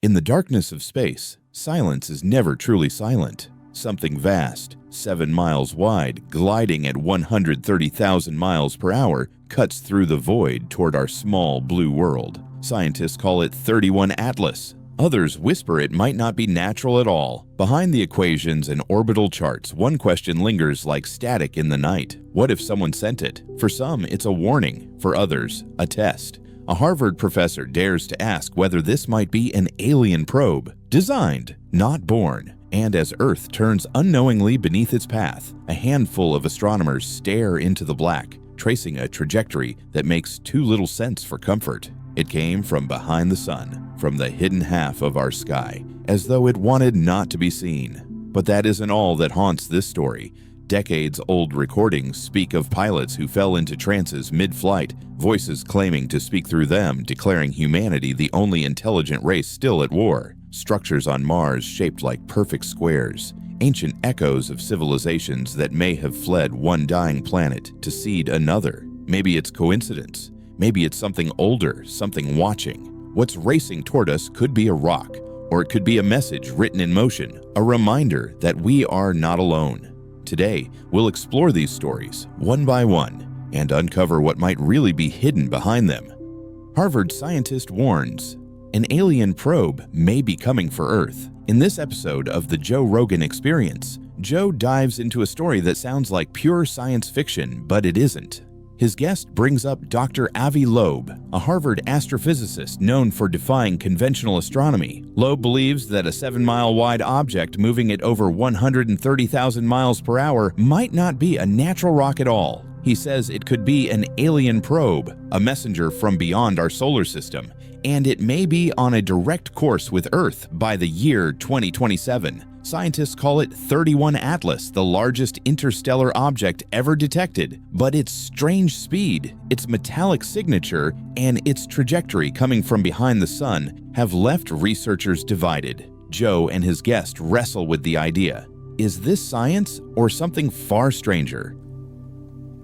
In the darkness of space, silence is never truly silent. Something vast, 7 miles wide, gliding at 130,000 miles per hour, cuts through the void toward our small blue world. Scientists call it 31 Atlas. Others whisper it might not be natural at all. Behind the equations and orbital charts, one question lingers like static in the night. What if someone sent it? For some, it's a warning. For others, a test. A Harvard professor dares to ask whether this might be an alien probe, designed, not born. And as Earth turns unknowingly beneath its path, a handful of astronomers stare into the black, tracing a trajectory that makes too little sense for comfort. It came from behind the sun, from the hidden half of our sky, as though it wanted not to be seen. But that isn't all that haunts this story. Decades-old recordings speak of pilots who fell into trances mid-flight, voices claiming to speak through them, declaring humanity the only intelligent race still at war. Structures on Mars shaped like perfect squares, ancient echoes of civilizations that may have fled one dying planet to seed another. Maybe it's coincidence. Maybe it's something older, something watching. What's racing toward us could be a rock, or it could be a message written in motion, a reminder that we are not alone. Today, we'll explore these stories, one by one, and uncover what might really be hidden behind them. Harvard scientist warns, an alien probe may be coming for Earth. In this episode of the Joe Rogan Experience, Joe dives into a story that sounds like pure science fiction, but it isn't. His guest brings up Dr. Avi Loeb, a Harvard astrophysicist known for defying conventional astronomy. Loeb believes that a 7-mile-wide object moving at over 130,000 miles per hour might not be a natural rock at all. He says it could be an alien probe, a messenger from beyond our solar system, and it may be on a direct course with Earth by the year 2027. Scientists call it 31 Atlas, the largest interstellar object ever detected, but its strange speed, its metallic signature, and its trajectory coming from behind the sun have left researchers divided. Joe and his guest wrestle with the idea. Is this science or something far stranger?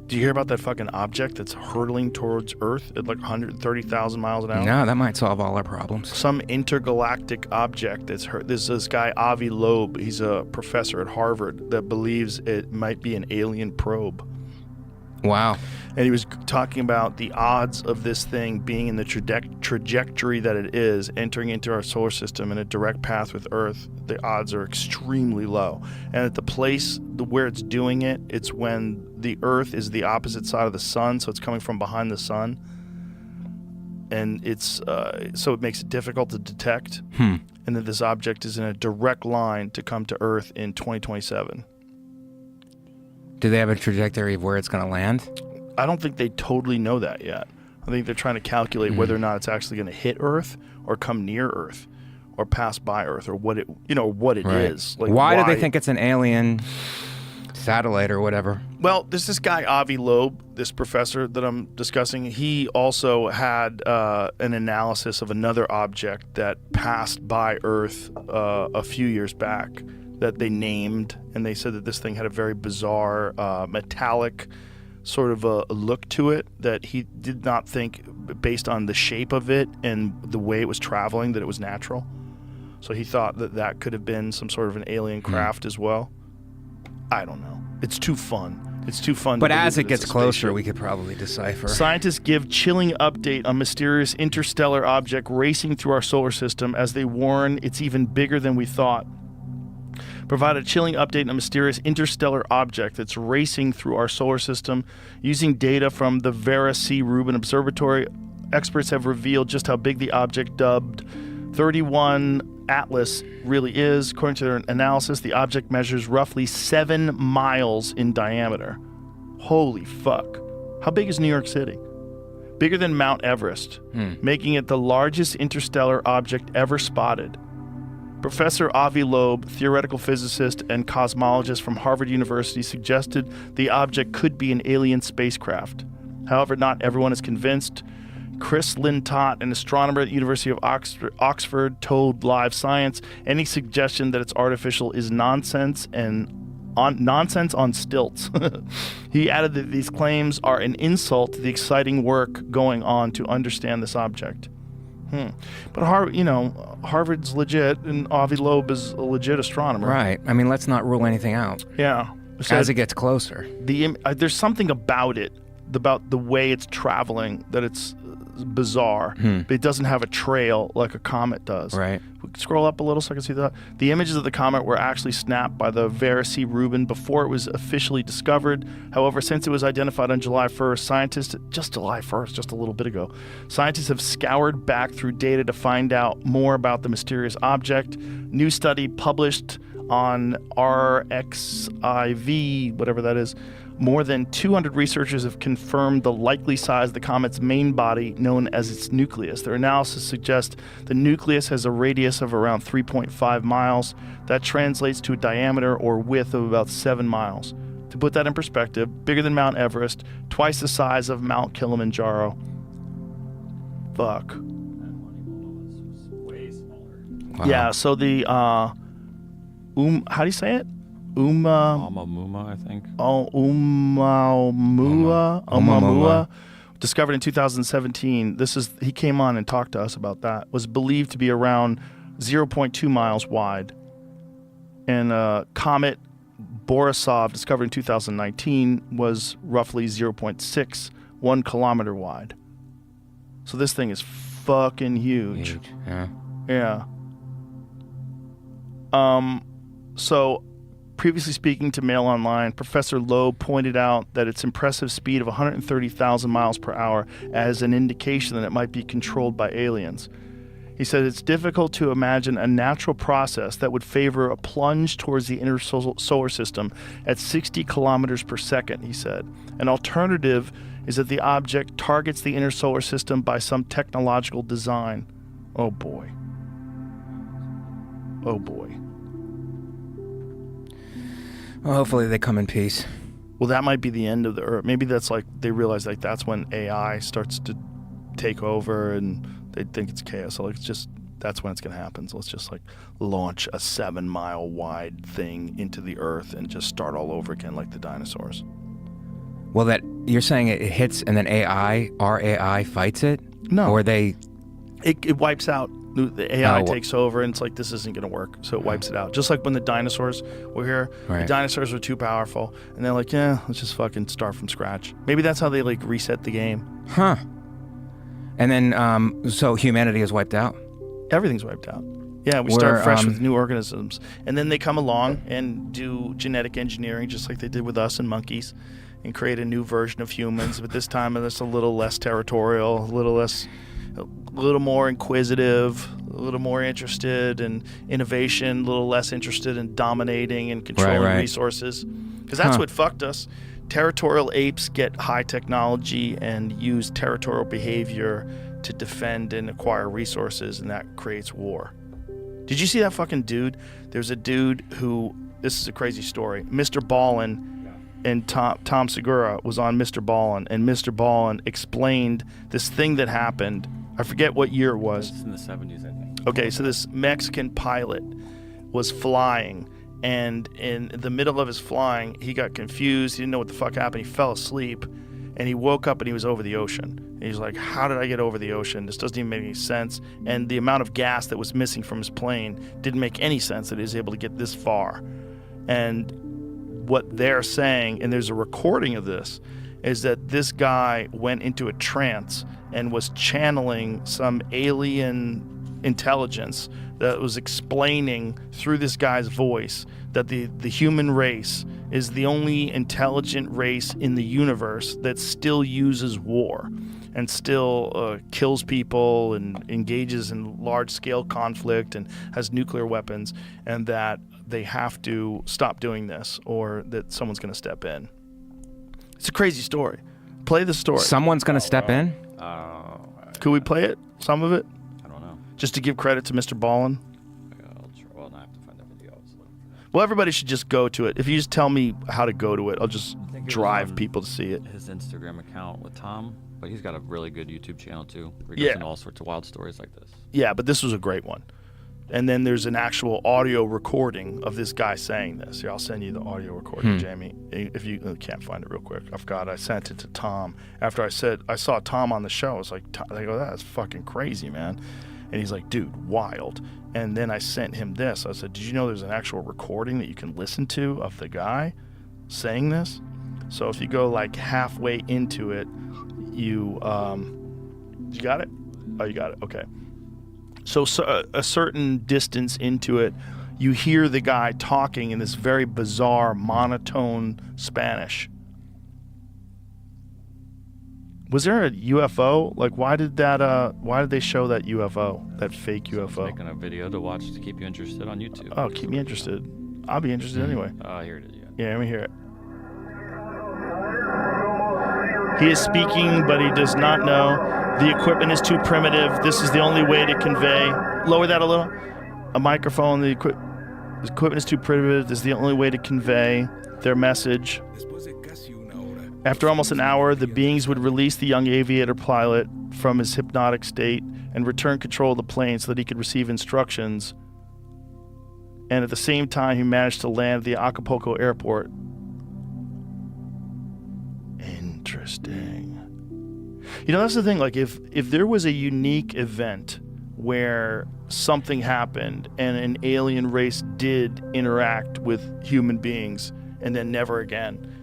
Do you hear about that fucking object that's hurtling towards Earth at like 130,000 miles an hour? No, that might solve all our problems. Some intergalactic object that's this guy Avi Loeb, he's a professor at Harvard that believes it might be an alien probe. Wow. And he was talking about the odds of this thing being in the trajectory that it is, entering into our solar system in a direct path with Earth. The odds are extremely low. And at the place where it's doing it, it's when the Earth is the opposite side of the sun, so it's coming from behind the sun. And it's so it makes it difficult to detect. And that this object is in a direct line to come to Earth in 2027. Do they have a trajectory of where it's going to land? I don't think they totally know that yet. I think they're trying to calculate whether or not it's actually going to hit Earth or come near Earth or pass by Earth or what it is. Like why do they think it's an alien satellite or whatever? Well, there's this guy Avi Loeb, this professor that I'm discussing. He also had an analysis of another object that passed by Earth a few years back that they named, and they said that this thing had a very bizarre metallic sort of a look to it that he did not think, based on the shape of it and the way it was traveling, that it was natural. So he thought that that could have been some sort of an alien craft as well. I don't know. It's too fun. It's too fun. But as it gets closer, we could probably decipher. Scientists give chilling update on mysterious interstellar object racing through our solar system as they warn it's even bigger than we thought. Provide a chilling update on a mysterious interstellar object that's racing through our solar system. Using data from the Vera C. Rubin Observatory, experts have revealed just how big the object dubbed 31 Atlas really is. According to their analysis, the object measures roughly 7 miles in diameter. Holy fuck. How big is New York City? Bigger than Mount Everest, making it the largest interstellar object ever spotted. Professor Avi Loeb, theoretical physicist and cosmologist from Harvard University, suggested the object could be an alien spacecraft. However, not everyone is convinced. Chris Lintott, an astronomer at the University of Oxford, told Live Science any suggestion that it's artificial is nonsense on stilts. He added that these claims are an insult to the exciting work going on to understand this object. But Harvard's legit, and Avi Loeb is a legit astronomer. Right. I mean, let's not rule anything out. Yeah. As it gets closer. There's something about it, about the way it's traveling, that it's bizarre. But it doesn't have a trail like a comet does. Right. We can scroll up a little so I can see that. The images of the comet were actually snapped by the Vera C. Rubin before it was officially discovered. However, since it was identified on July 1st, just a little bit ago, scientists have scoured back through data to find out more about the mysterious object. New study published on RXIV, whatever that is. More than 200 researchers have confirmed the likely size of the comet's main body, known as its nucleus. Their analysis suggests the nucleus has a radius of around 3.5 miles. That translates to a diameter or width of about 7 miles. To put that in perspective, bigger than Mount Everest, twice the size of Mount Kilimanjaro. Fuck. Wow. Yeah, so the, how do you say it? Oumuamua, I think. Oumuamua, discovered in 2017. He came on and talked to us about that. Was believed to be around 0.2 miles wide. And comet Borisov, discovered in 2019, was roughly 0.61 kilometer wide. So this thing is fucking huge. Yeah. So, previously speaking to Mail Online, Professor Lowe pointed out that its impressive speed of 130,000 miles per hour as an indication that it might be controlled by aliens. He said it's difficult to imagine a natural process that would favor a plunge towards the inner solar system at 60 kilometers per second, he said. An alternative is that the object targets the inner solar system by some technological design. Oh boy. Oh boy. Well, hopefully they come in peace. Well, that might be the end of the Earth. Maybe that's like, they realize like that's when AI starts to take over and they think it's chaos. So like, that's when it's going to happen. So let's just like launch a 7-mile wide thing into the Earth and just start all over again like the dinosaurs. Well, you're saying it hits and then our AI fights it? No. Or it wipes out. The AI takes over, and it's like, this isn't going to work, so it wipes it out. Just like when the dinosaurs were here, the dinosaurs were too powerful, and they're like, yeah, let's just fucking start from scratch. Maybe that's how they like reset the game. Huh. And then, so humanity is wiped out? Everything's wiped out. Yeah, we start fresh with new organisms, and then they come along and do genetic engineering, just like they did with us and monkeys, and create a new version of humans, but this time it's a little less territorial, a little more inquisitive, a little more interested in innovation, a little less interested in dominating and controlling resources. Because that's what fucked us. Territorial apes get high technology and use territorial behavior to defend and acquire resources, and that creates war. Did you see that fucking dude? There's a dude who, this is a crazy story, Mr. Ballin and Tom Segura was on Mr. Ballin, and Mr. Ballin explained this thing that happened. I forget what year it was. It's in the 70s, I think. Okay, so this Mexican pilot was flying, and in the middle of his flying, he got confused. He didn't know what the fuck happened. He fell asleep, and he woke up and he was over the ocean. And he's like, how did I get over the ocean? This doesn't even make any sense. And the amount of gas that was missing from his plane didn't make any sense that he was able to get this far. And what they're saying, and there's a recording of this, is that this guy went into a trance and was channeling some alien intelligence that was explaining through this guy's voice that the human race is the only intelligent race in the universe that still uses war and still kills people and engages in large-scale conflict and has nuclear weapons, and that they have to stop doing this or that someone's going to step in. It's a crazy story. Play the story. Someone's going to step in? Could we play it? Some of it? I don't know. Just to give credit to Mr. Ballin? I'll try. Well, I have to find that video. Well, everybody should just go to it. If you just tell me how to go to it, I'll just drive people to see it. His Instagram account with Tom, but he's got a really good YouTube channel too, where he goes into all sorts of wild stories like this. Yeah, but this was a great one. And then there's an actual audio recording of this guy saying this. Here, I'll send you the audio recording, Jamie. If you can't find it real quick. I forgot. I sent it to Tom. After I saw Tom on the show, I was like, I go, that's fucking crazy, man. And he's like, dude, wild. And then I sent him this. I said, did you know there's an actual recording that you can listen to of the guy saying this? So if you go like halfway into it, you got it? Oh, you got it. Okay. So a certain distance into it, you hear the guy talking in this very bizarre monotone Spanish. Was there a UFO? Like, why did they show that UFO, that fake UFO? Making a video to watch to keep you interested on YouTube. Oh, keep me interested. I'll be interested anyway. Here it is. Yeah, let me hear it. He is speaking, but he does not know. The equipment is too primitive. This is the only way to convey. Lower that a little. A microphone. The equipment is too primitive. This is the only way to convey their message. After almost an hour, the beings would release the young aviator pilot from his hypnotic state and return control of the plane so that he could receive instructions. And at the same time, he managed to land at the Acapulco airport. Interesting. You know, that's the thing. Like, if there was a unique event where something happened and an alien race did interact with human beings and then never again,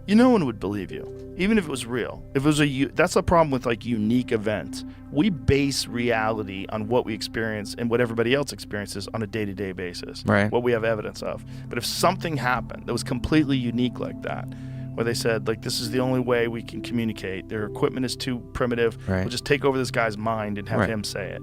no one would believe you, even if it was real. If it was that's the problem with like unique events. We base reality on what we experience and what everybody else experiences on a day-to-day basis. Right. What we have evidence of. But if something happened that was completely unique like that, where they said, like, this is the only way we can communicate. Their equipment is too primitive. Right. We'll just take over this guy's mind and have him say it.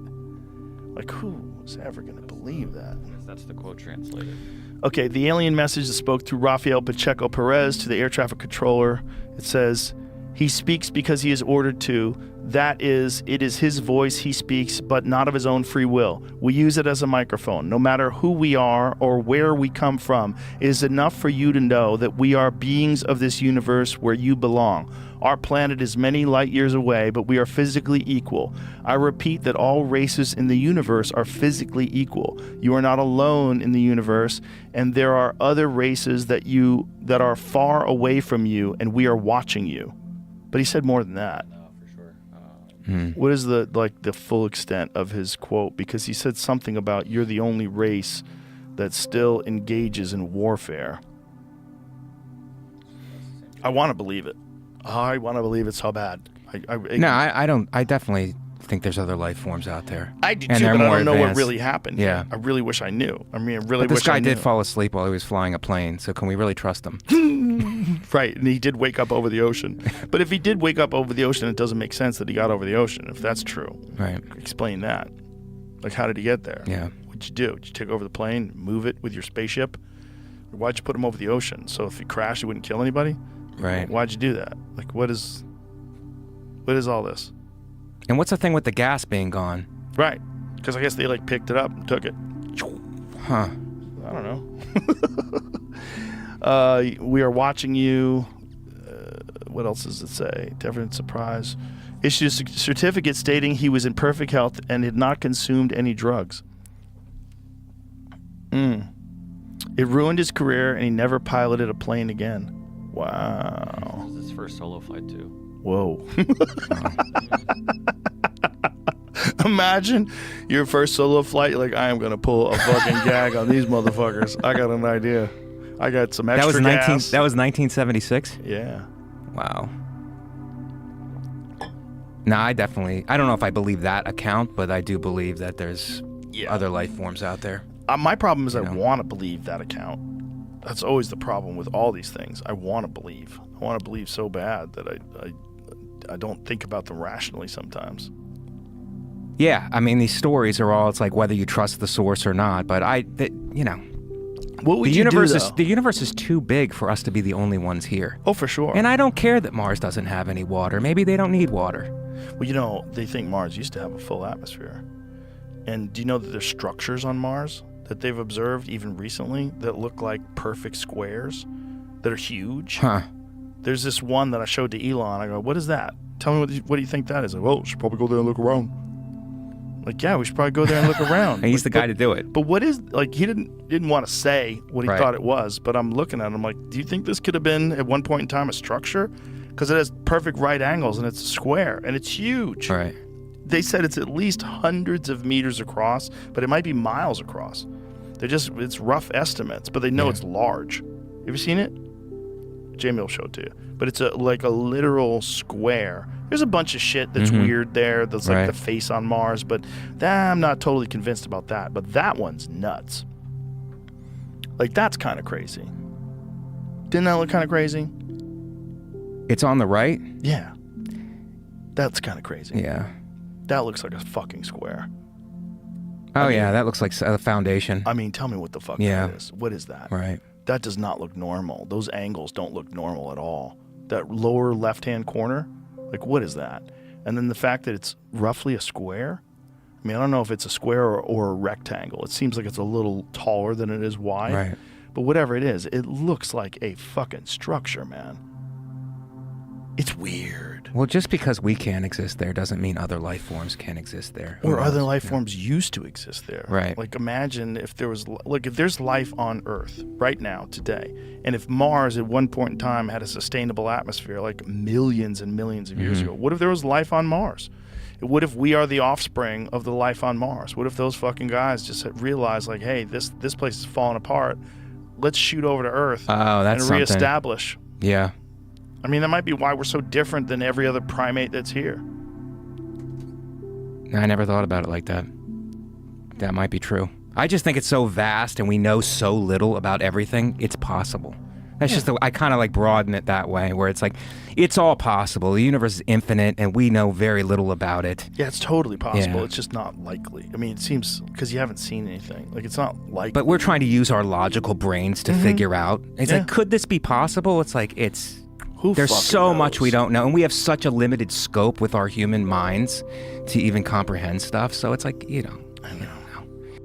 Like, who is ever going to believe that? That's the quote translated. Okay, the alien message that spoke through Rafael Pacheco Perez to the air traffic controller. It says, he speaks because he is ordered to. That is, it is his voice he speaks, but not of his own free will. We use it as a microphone. No matter who we are or where we come from, it is enough for you to know that we are beings of this universe where you belong. Our planet is many light years away, but we are physically equal. I repeat that all races in the universe are physically equal. You are not alone in the universe, and there are other races that are far away from you, and we are watching you. But he said more than that. What is the full extent of his quote? Because he said something about you're the only race that still engages in warfare. I want to believe it. I want to believe it so bad. I don't. I definitely think there's other life forms out there. I do and too, they're but I more don't know what advanced. really happened. Yeah. I really wish I knew. I mean, I really But wish I knew. this guy did fall asleep while he was flying a plane, so can we really trust him? Right, and he did wake up over the ocean. But if he did wake up over the ocean, it doesn't make sense that he got over the ocean, if that's true. Right. Explain that. Like, how did he get there? Yeah. What'd you do? Did you take over the plane, move it with your spaceship? Or why'd you put him over the ocean? So if he crashed, he wouldn't kill anybody? Right. Why'd you do that? Like, what is all this? And what's the thing with the gas being gone? Right. Because I guess they, picked it up and took it. Huh. I don't know. We are watching you. What else does it say? Definite surprise. Issued a certificate stating he was in perfect health and had not consumed any drugs. It ruined his career and he never piloted a plane again. Wow. This is his first solo flight too. Whoa. Imagine your first solo flight. You're like, I am going to pull a fucking gag on these motherfuckers. I got an idea. I got some extra gas. That was 1976? Yeah. Wow. No, I don't know if I believe that account, but I do believe that there's other life forms out there. My problem is I want to believe that account. That's always the problem with all these things. I want to believe. I want to believe so bad that I don't think about them rationally sometimes. Yeah, I mean, these stories are all, it's like whether you trust the source or not, but What would the you universe do, is the universe is too big for us to be the only ones here. Oh, for sure. And I don't care that Mars doesn't have any water. Maybe they don't need water. Well, they think Mars used to have a full atmosphere. And do you know that there's structures on Mars that they've observed even recently that look like perfect squares that are huge? Huh. There's this one that I showed to Elon. I go, what is that? Tell me what do you think that is? Like, well, should probably go there and look around. Like, yeah, we should probably go there and look around. And he's like, the guy to do it. But what is, like, he didn't want to say what he Right. thought it was, but I'm looking at him like, do you think this could have been at one point in time a structure? Because it has perfect right angles and it's square and it's huge. Right. They said it's at least hundreds of meters across, but it might be miles across. It's rough estimates, but they know it's large. You ever seen it? Jamie will show it to you. But it's like a literal square. There's a bunch of shit that's weird there. That's like the face on Mars, but I'm not totally convinced about that. But that one's nuts. Like, that's kind of crazy. Didn't that look kind of crazy? It's on the right? Yeah. That's kind of crazy. Yeah. That looks like a fucking square. Oh, yeah, that looks like a foundation. I mean, tell me what the fuck that is. What is that? Right. That does not look normal. Those angles don't look normal at all. That lower left-hand corner, like, what is that? And then the fact that it's roughly a square. I mean, I don't know if it's a square or a rectangle. It seems like it's a little taller than it is wide. Right. But whatever it is, it looks like a fucking structure, man. It's weird. Well, just because we can't exist there doesn't mean other life forms can't exist there. Who Or knows? other life forms used to exist there. Right. Like, imagine if there was, like, if there's life on Earth right now, today, and if Mars at one point in time had a sustainable atmosphere, like millions and millions of years ago, what if there was life on Mars? What if we are the offspring of the life on Mars? What if those fucking guys just realized, like, hey, this place is falling apart. Let's shoot over to Earth and reestablish. Yeah. I mean, that might be why we're so different than every other primate that's here. I never thought about it like that. That might be true. I just think it's so vast and we know so little about everything, it's possible. That's just, I kind of like broaden it that way, where it's like, it's all possible. The universe is infinite and we know very little about it. Yeah, it's totally possible. Yeah. It's just not likely. I mean, it seems, because you haven't seen anything. Like, it's not likely. But we're trying to use our logical brains to figure out. It's like, could this be possible? It's like, there's so much we don't know, and we have such a limited scope with our human minds to even comprehend stuff. So it's like, I don't know.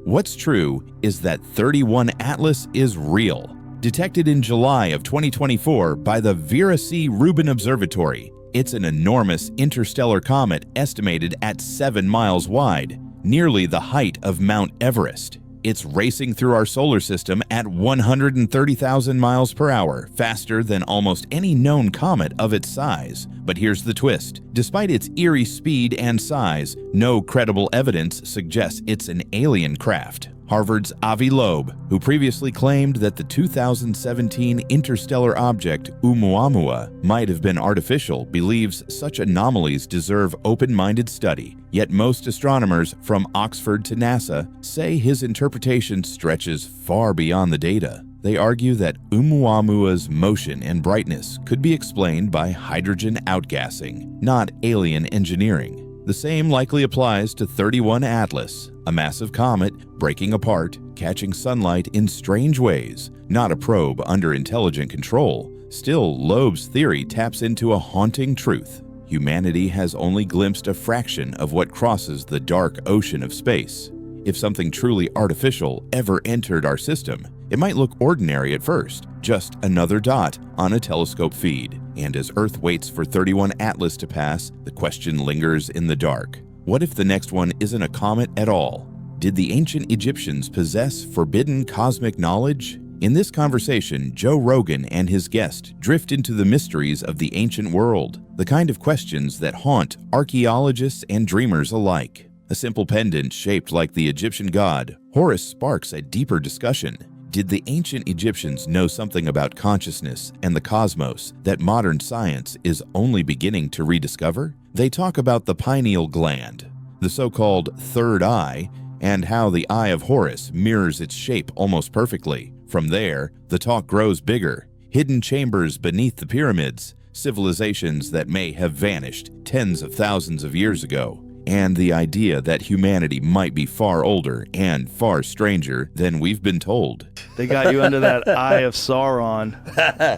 What's true is that 31 Atlas is real. Detected in July of 2024 by the Vera C. Rubin Observatory. It's an enormous interstellar comet estimated at 7 miles wide, nearly the height of Mount Everest. It's racing through our solar system at 130,000 miles per hour, faster than almost any known comet of its size. But here's the twist. Despite its eerie speed and size, no credible evidence suggests it's an alien craft. Harvard's Avi Loeb, who previously claimed that the 2017 interstellar object Oumuamua might have been artificial, believes such anomalies deserve open-minded study. Yet most astronomers, from Oxford to NASA, say his interpretation stretches far beyond the data. They argue that Oumuamua's motion and brightness could be explained by hydrogen outgassing, not alien engineering. The same likely applies to 31 Atlas, a massive comet breaking apart, catching sunlight in strange ways, not a probe under intelligent control. Still, Loeb's theory taps into a haunting truth. Humanity has only glimpsed a fraction of what crosses the dark ocean of space. If something truly artificial ever entered our system, it might look ordinary at first, just another dot on a telescope feed. And as Earth waits for 31 Atlas to pass, the question lingers in the dark. What if the next one isn't a comet at all? Did the ancient Egyptians possess forbidden cosmic knowledge? In this conversation, Joe Rogan and his guest drift into the mysteries of the ancient world, the kind of questions that haunt archaeologists and dreamers alike. A simple pendant shaped like the Egyptian god, Horus sparks a deeper discussion. Did the ancient Egyptians know something about consciousness and the cosmos that modern science is only beginning to rediscover? They talk about the pineal gland, the so-called third eye, and how the eye of Horus mirrors its shape almost perfectly. From there, the talk grows bigger. Hidden chambers beneath the pyramids, civilizations that may have vanished tens of thousands of years ago, and the idea that humanity might be far older and far stranger than we've been told. They got you under that eye of Sauron.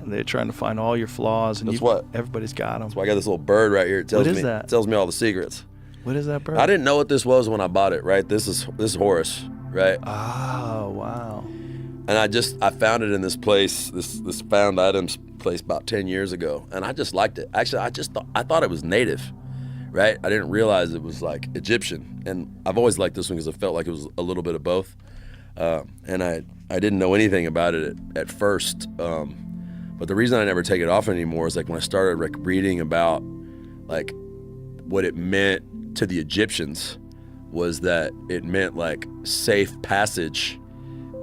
They're trying to find all your flaws, and everybody's got them. That's why I got this little bird right here. It tells What is me that? It tells me all the secrets. What is that bird? I didn't know what this was when I bought it, right? This is Horus, right? Oh, wow. And I found it in this place, this found items place about 10 years ago, and I just liked it. Actually, I thought it was native, right? I didn't realize it was like Egyptian, and I've always liked this one because it felt like it was a little bit of both. And I didn't know anything about it at first, but the reason I never take it off anymore is like when I started reading about like what it meant to the Egyptians was that it meant like safe passage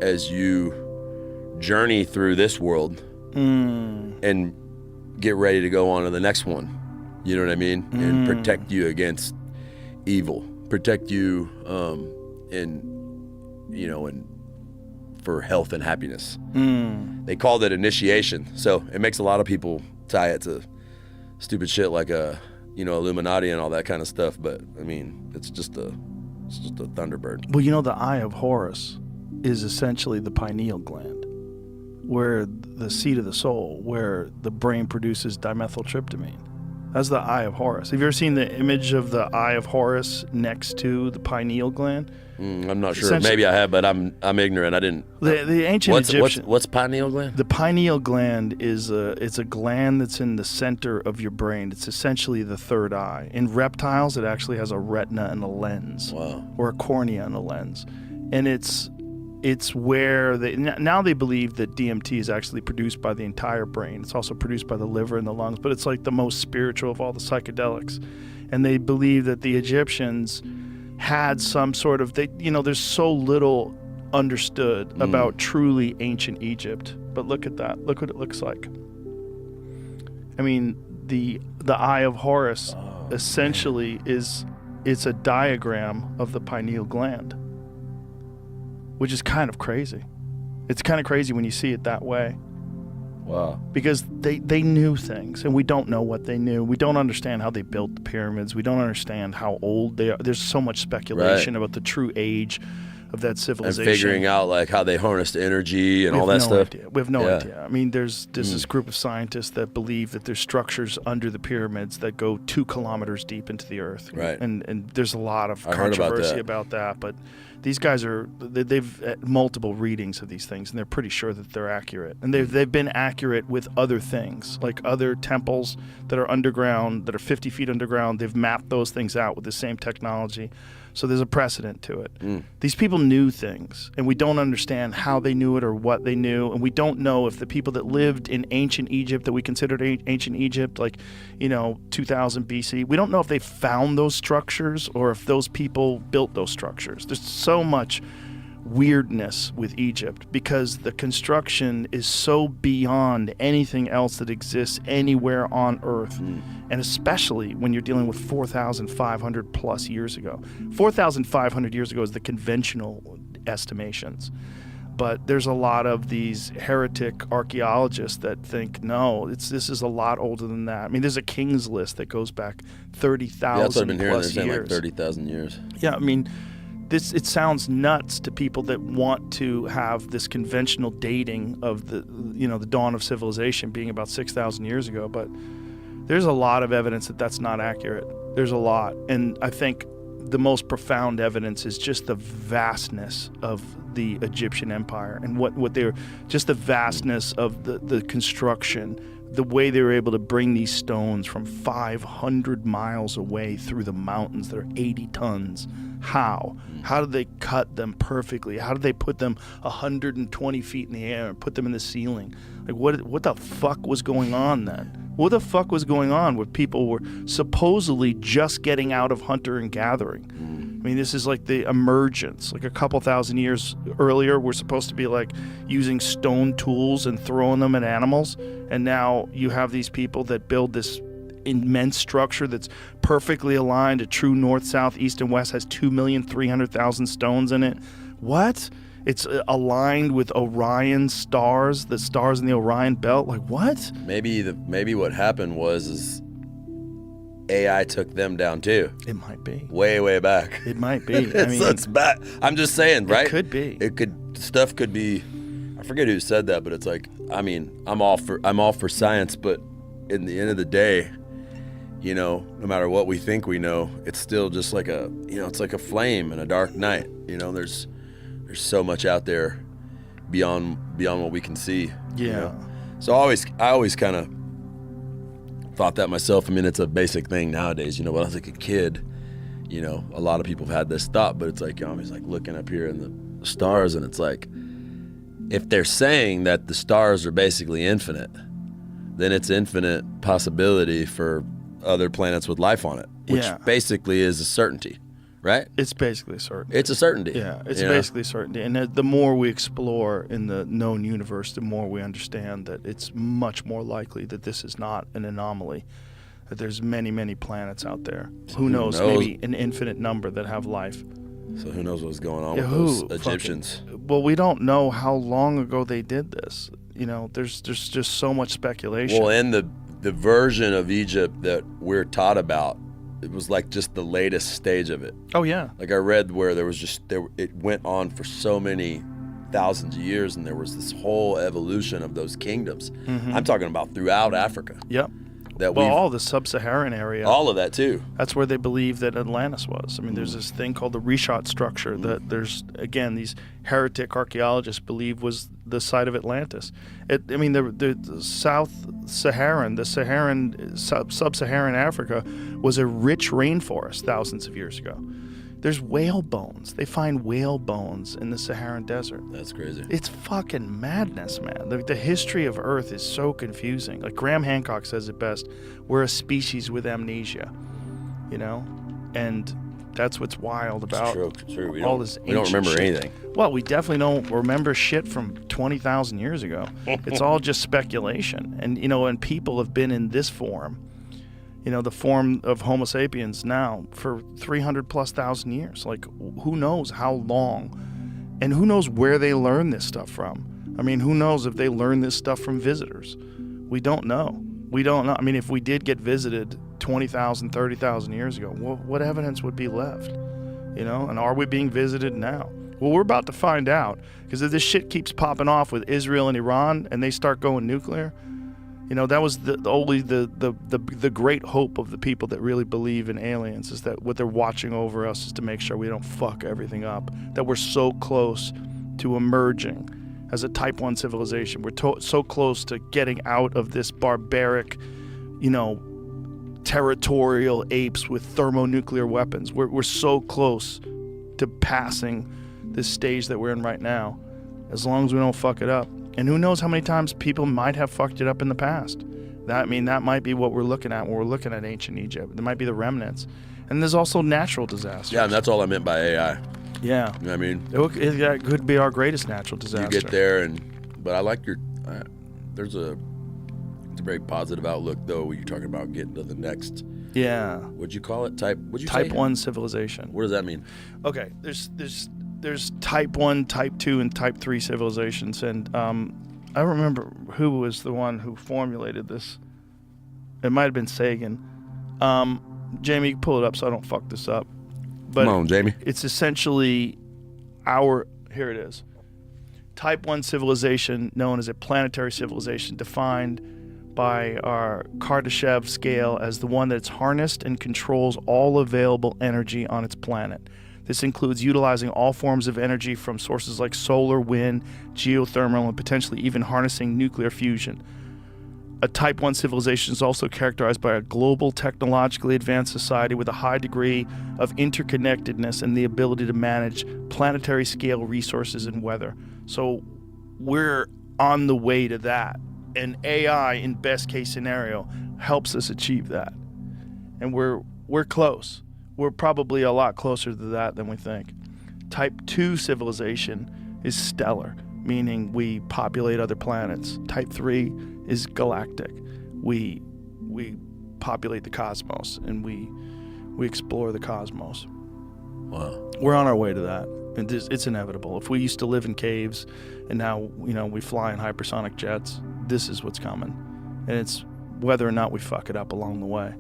as you journey through this world and get ready to go on to the next one. You know what I mean? And protect you against evil, protect you and for health and happiness. They called it initiation, so it makes a lot of people tie it to stupid shit like Illuminati and all that kind of stuff. But I mean, it's just a Thunderbird. Well, the Eye of Horus is essentially the pineal gland, where the seat of the soul, where the brain produces dimethyltryptamine. That's the Eye of Horus. Have you ever seen the image of the Eye of Horus next to the pineal gland? I'm not sure. Maybe I have, but I'm ignorant. I didn't. The ancient Egyptian. What's pineal gland? The pineal gland is it's a gland that's in the center of your brain. It's essentially the third eye. In reptiles, it actually has a retina and a lens, or a cornea and a lens, and it's where now they believe that DMT is actually produced by the entire brain. It's also produced by the liver and the lungs, but it's like the most spiritual of all the psychedelics, and they believe that the Egyptians had some sort of there's so little understood about truly ancient Egypt, but look at that. Look what it looks like. I mean, the Eye of Horus essentially it's a diagram of the pineal gland, which is kind of crazy. It's kind of crazy when you see it that way. Wow. Because they knew things, and we don't know what they knew. We don't understand how they built the pyramids. We don't understand how old they are. There's so much speculation about the true age of that civilization. And figuring out like how they harnessed energy and all that stuff. We have no idea. I mean, there's this group of scientists that believe that there's structures under the pyramids that go 2 kilometers deep into the earth. Right. And there's a lot of controversy about that. But these guys they've had multiple readings of these things, and they're pretty sure that they're accurate. And they've been accurate with other things, like other temples that are underground, that are 50 feet underground. They've mapped those things out with the same technology. So there's a precedent to it. These people knew things, and we don't understand how they knew it or what they knew, and we don't know if the people that lived in ancient Egypt that we considered ancient Egypt, like 2000 BC, we don't know if they found those structures or if those people built those structures. There's so much weirdness with Egypt because the construction is so beyond anything else that exists anywhere on Earth, and especially when you're dealing with 4,500 plus years ago. 4,500 years ago is the conventional estimations, but there's a lot of these heretic archaeologists that think no, this is a lot older than that. I mean, there's a King's List that goes back 30,000 that's what I've been hearing. plus They're saying years. like 30,000 years. Yeah, I mean, it sounds nuts to people that want to have this conventional dating of the dawn of civilization being about 6,000 years ago, but there's a lot of evidence that that's not accurate. There's a lot, and I think the most profound evidence is just the vastness of the Egyptian empire and what they're just the vastness of the construction, the way they were able to bring these stones from 500 miles away through the mountains that are 80 tons. How did they cut them perfectly? How did they put them 120 feet in the air and put them in the ceiling? Like, what the fuck was going on then? What the fuck was going on where people were supposedly just getting out of hunter and gathering? I mean, this is like the emergence. Like a couple thousand years earlier, we're supposed to be like using stone tools and throwing them at animals. And now you have these people that build this immense structure that's perfectly aligned, a true north, south, east, and west, has 2,300,000 stones in it. What? It's aligned with Orion stars, the stars in the Orion belt. Like, what? Maybe what happened was AI took them down too. It might be. Way back. It might be. I mean, it's bad. I'm just saying, right? It could be. Stuff could be. I forget who said that, but it's like, I mean, I'm all for science, but in the end of the day, no matter what we think we know, it's still just like it's like a flame in a dark night. There's so much out there beyond what we can see. Yeah. So I always kind of thought that myself. I mean, it's a basic thing nowadays, you know, when I was like a kid, you know, a lot of people have had this thought, but it's like, I'm always like looking up here in the stars, and it's like, if they're saying that the stars are basically infinite, then it's infinite possibility for other planets with life on it, which basically is a certainty, right? It's basically certainty. It's a certainty. Yeah, it's basically certainty. And the more we explore in the known universe, the more we understand that it's much more likely that this is not an anomaly, that there's many, many planets out there. Who knows? Maybe an infinite number that have life. So who knows what's going on with those Egyptians? Well, we don't know how long ago they did this. You know, there's just so much speculation. Well, and the version of Egypt that we're taught about, it was like just the latest stage of it. Oh yeah. Like I read where it went on for so many thousands of years, and there was this whole evolution of those kingdoms. Mm-hmm. I'm talking about throughout Africa. Yep. All the sub-Saharan area. All of that too. That's where they believe that Atlantis was. I mean, there's this thing called the Richat structure that again, these heretic archaeologists believe was the site of Atlantis. The sub-Saharan Africa was a rich rainforest thousands of years ago. There's whale bones. They find whale bones in the Saharan desert. That's crazy. It's fucking madness, man. The history of Earth is so confusing. Like Graham Hancock says it best, we're a species with amnesia, you know? And that's what's wild about true. all this ancient We don't remember shit. anything. Well, we definitely don't remember shit from 20,000 years ago. It's all just speculation. And, you know, and people have been in this form, you know, the form of Homo sapiens now for 300,000+ years. Like, who knows how long, and who knows where they learn this stuff from? I mean, who knows if they learn this stuff from visitors? We don't know. I mean, if we did get visited 20,000, 30,000 years ago, what evidence would be left? You know, and are we being visited now? Well, we're about to find out, because if this shit keeps popping off with Israel and Iran, and they start going nuclear, you know, that was the great hope of the people that really believe in aliens, is that what they're watching over us is to make sure we don't fuck everything up, that we're so close to emerging as a type 1 civilization. We're so close to getting out of this barbaric, you know, territorial apes with thermonuclear weapons. We're so close to passing this stage that we're in right now, as long as we don't fuck it up. And who knows how many times people might have fucked it up in the past. That might be what we're looking at when we're looking at ancient Egypt. There might be the remnants. And there's also natural disasters. Yeah, and that's all I meant by AI. Yeah. You know what I mean? It could be our greatest natural disaster. You get there, but I like it's a very positive outlook, though, when you're talking about getting to the next. Yeah. What'd you call it? Type 1 civilization. What does that mean? Okay, there's type 1, type 2, and type 3 civilizations, and I don't remember who was the one who formulated this. It might have been Sagan. Jamie, you can pull it up so I don't fuck this up. But come on, Jamie. It's essentially here it is. Type 1 civilization, known as a planetary civilization, defined by our Kardashev scale as the one that's harnessed and controls all available energy on its planet. This includes utilizing all forms of energy from sources like solar, wind, geothermal, and potentially even harnessing nuclear fusion. A Type 1 civilization is also characterized by a global, technologically advanced society with a high degree of interconnectedness and the ability to manage planetary scale resources and weather. So we're on the way to that. And AI, in best case scenario, helps us achieve that. And we're close. We're probably a lot closer to that than we think. Type 2 civilization is stellar, meaning we populate other planets. Type 3 is galactic. We populate the cosmos, and we explore the cosmos. Wow. We're on our way to that. And it's inevitable. If we used to live in caves and now, you know, we fly in hypersonic jets, this is what's coming. And it's whether or not we fuck it up along the way.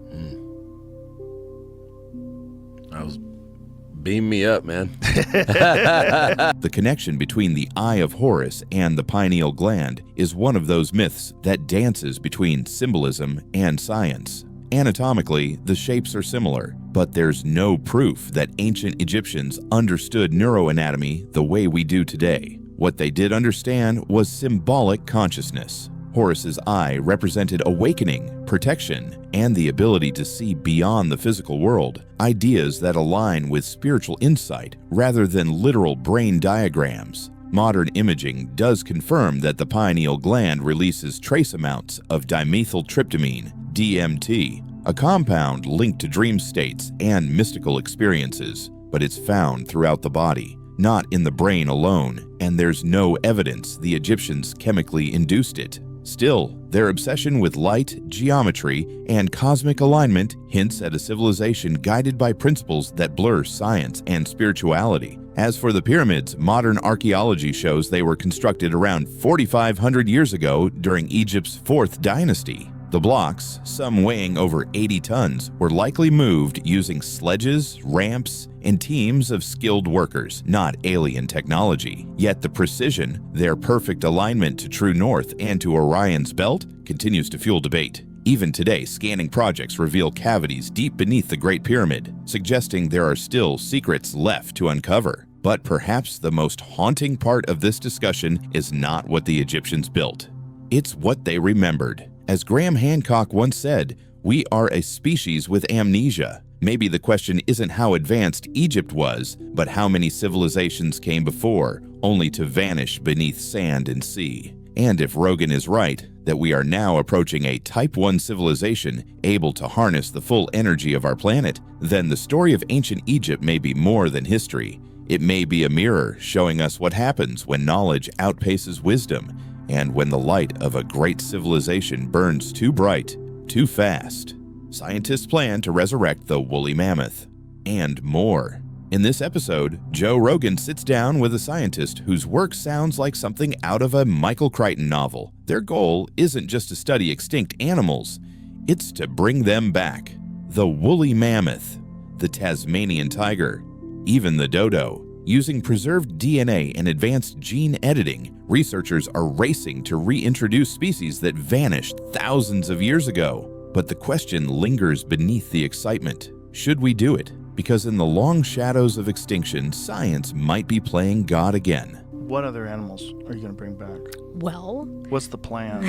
Beam me up, man. The connection between the Eye of Horus and the pineal gland is one of those myths that dances between symbolism and science. Anatomically, the shapes are similar, but there's no proof that ancient Egyptians understood neuroanatomy the way we do today. What they did understand was symbolic consciousness. Horus's eye represented awakening, protection, and the ability to see beyond the physical world, ideas that align with spiritual insight rather than literal brain diagrams. Modern imaging does confirm that the pineal gland releases trace amounts of dimethyltryptamine, DMT, a compound linked to dream states and mystical experiences, but it's found throughout the body, not in the brain alone, and there's no evidence the Egyptians chemically induced it. Still, their obsession with light, geometry, and cosmic alignment hints at a civilization guided by principles that blur science and spirituality. As for the pyramids, modern archaeology shows they were constructed around 4,500 years ago during Egypt's 4th dynasty. The blocks, some weighing over 80 tons, were likely moved using sledges, ramps, and teams of skilled workers, not alien technology. Yet the precision, their perfect alignment to true north and to Orion's belt, continues to fuel debate. Even today, scanning projects reveal cavities deep beneath the Great Pyramid, suggesting there are still secrets left to uncover. But perhaps the most haunting part of this discussion is not what the Egyptians built. It's what they remembered. As Graham Hancock once said, "We are a species with amnesia." Maybe the question isn't how advanced Egypt was, but how many civilizations came before, only to vanish beneath sand and sea. And if Rogan is right, that we are now approaching a Type 1 civilization able to harness the full energy of our planet, then the story of ancient Egypt may be more than history. It may be a mirror showing us what happens when knowledge outpaces wisdom, and when the light of a great civilization burns too bright, too fast. Scientists plan to resurrect the woolly mammoth, and more. In this episode, Joe Rogan sits down with a scientist whose work sounds like something out of a Michael Crichton novel. Their goal isn't just to study extinct animals, it's to bring them back. The woolly mammoth, the Tasmanian tiger, even the dodo. Using preserved DNA and advanced gene editing, researchers are racing to reintroduce species that vanished thousands of years ago. But the question lingers beneath the excitement. Should we do it? Because in the long shadows of extinction, science might be playing God again. What other animals are you going to bring back? Well, What's the plan?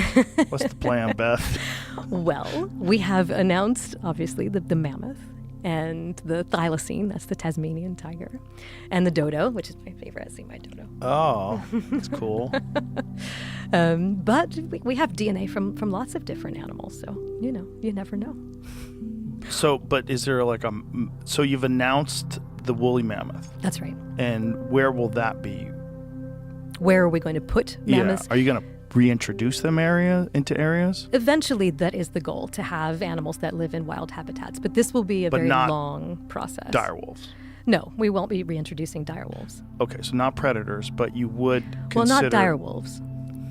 What's the plan, Beth? well, we have announced, obviously, the mammoth, and the thylacine, that's the Tasmanian tiger, and the dodo, which is my favorite. See my dodo. Oh, that's cool. But we have DNA from lots of different animals, so, you never know. So, but is there like so you've announced the woolly mammoth, That's right. and where will that be? Where are we going to put mammoths? Yeah. Are you going to reintroduce them into areas? Eventually, that is the goal, to have animals that live in wild habitats. But this will be a But very not long process. Direwolves. No, we won't be reintroducing direwolves. Okay, so not predators, but you would consider... Well, not direwolves.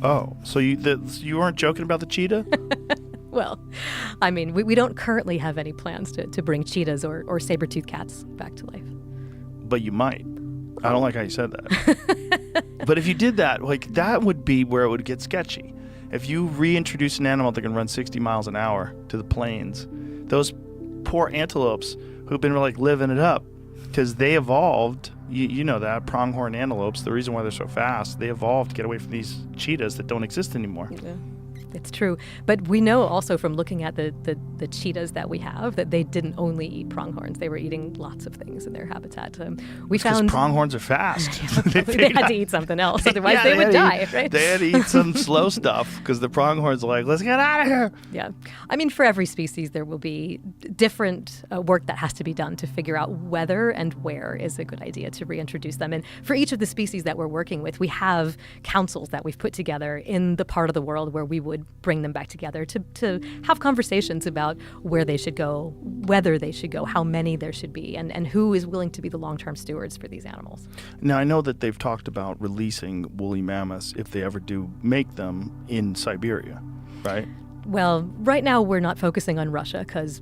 Oh, so you weren't joking about the cheetah? Well, I mean, we don't currently have any plans to bring cheetahs or saber-toothed cats back to life. But you might. I don't like how you said that. But if you did that, like, that would be where it would get sketchy. If you reintroduce an animal that can run 60 miles an hour to the plains, those poor antelopes who've been like living it up, because they evolved, you know that, pronghorn antelopes, the reason why they're so fast, they evolved to get away from these cheetahs that don't exist anymore. Yeah. It's true. But we know also from looking at the cheetahs that we have that they didn't only eat pronghorns. They were eating lots of things in their habitat. We Because found pronghorns are fast. they had to eat something else, otherwise they would die, right? They had to eat some slow stuff because the pronghorns are like, let's get out of here. Yeah. I mean, for every species, there will be different work that has to be done to figure out whether and where is a good idea to reintroduce them. And for each of the species that we're working with, we have councils that we've put together in the part of the world where we would bring them back together to have conversations about where they should go, whether they should go, how many there should be, and who is willing to be the long-term stewards for these animals. Now, I know that they've talked about releasing woolly mammoths if they ever do make them in Siberia, right? Well, right now we're not focusing on Russia because